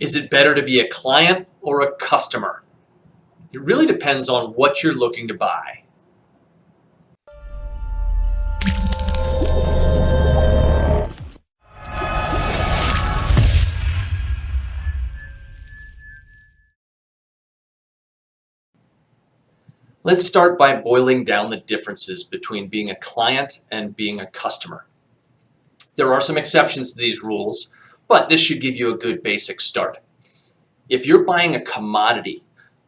Is it better to be a client or a customer? It really depends on what you're looking to buy. Let's start by boiling down the differences between being a client and being a customer. There are some exceptions to these rules, but this should give you a good basic start. If you're buying a commodity,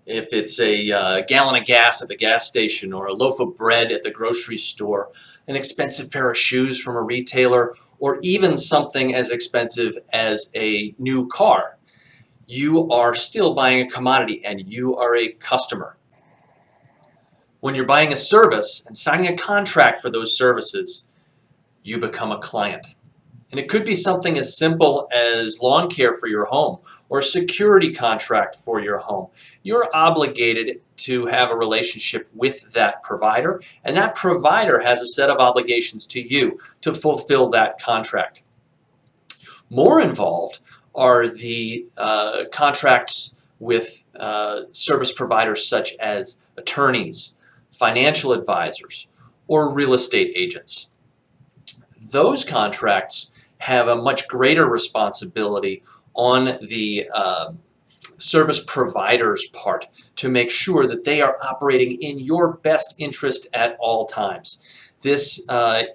if it's a gallon of gas at the gas station or a loaf of bread at the grocery store, an expensive pair of shoes from a retailer, or even something as expensive as a new car, you are still buying a commodity and you are a customer. When you're buying a service and signing a contract for those services, you become a client. And it could be something as simple as lawn care for your home or a security contract for your home. You're obligated to have a relationship with that provider, and that provider has a set of obligations to you to fulfill that contract. More involved are the contracts with service providers such as attorneys, financial advisors, or real estate agents. Those contracts have a much greater responsibility on the service provider's part to make sure that they are operating in your best interest at all times. This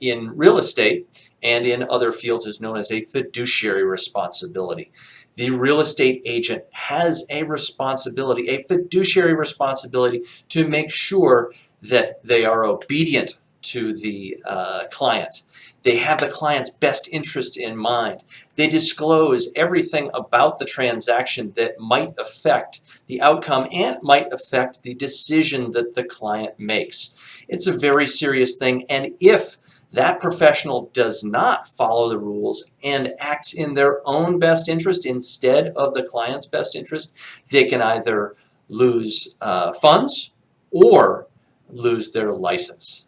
in real estate and in other fields is known as a fiduciary responsibility. The real estate agent has a responsibility, a fiduciary responsibility, to make sure that they are obedient to the client. They have the client's best interest in mind. They disclose everything about the transaction that might affect the outcome and might affect the decision that the client makes. It's a very serious thing, and if that professional does not follow the rules and acts in their own best interest instead of the client's best interest, they can either lose funds or lose their license.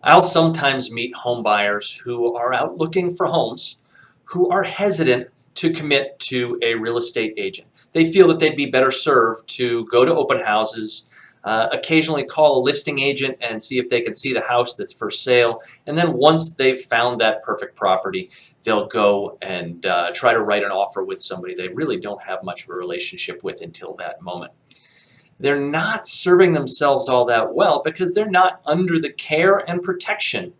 I'll sometimes meet home buyers who are out looking for homes who are hesitant to commit to a real estate agent. They feel that they'd be better served to go to open houses, occasionally call a listing agent and see if they can see the house that's for sale, and then once they've found that perfect property, they'll go and try to write an offer with somebody they really don't have much of a relationship with until that moment. They're not serving themselves all that well because they're not under the care and protection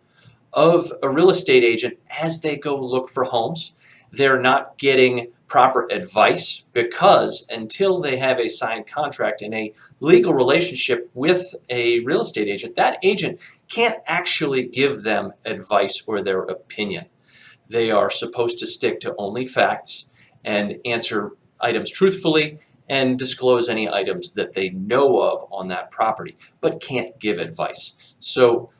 of a real estate agent as they go look for homes. They're not getting proper advice because until they have a signed contract and a legal relationship with a real estate agent, that agent can't actually give them advice or their opinion. They are supposed to stick to only facts and answer items truthfully and disclose any items that they know of on that property, but can't give advice. So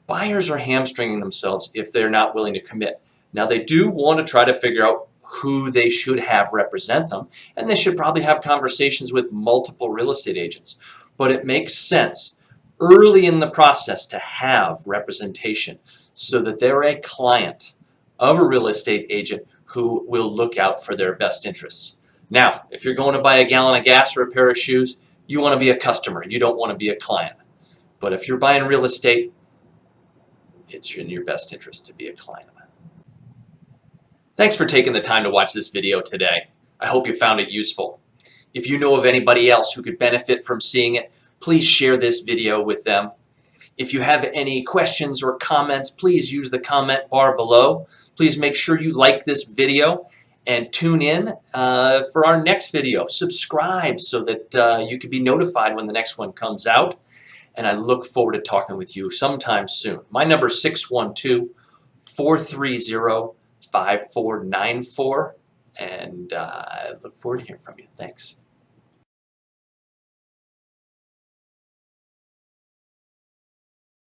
buyers are hamstringing themselves if they're not willing to commit. Now they do want to try to figure out who they should have represent them, and they should probably have conversations with multiple real estate agents. But it makes sense early in the process to have representation so that they're a client of a real estate agent who will look out for their best interests. Now, if you're going to buy a gallon of gas or a pair of shoes, you want to be a customer. You don't want to be a client. But if you're buying real estate, it's in your best interest to be a client. Thanks for taking the time to watch this video today. I hope you found it useful. If you know of anybody else who could benefit from seeing it, please share this video with them. If you have any questions or comments, please use the comment bar below. Please make sure you like this video and tune in for our next video. Subscribe so that you can be notified when the next one comes out. And I look forward to talking with you sometime soon. My number is 612-430-5494. And I look forward to hearing from you. Thanks.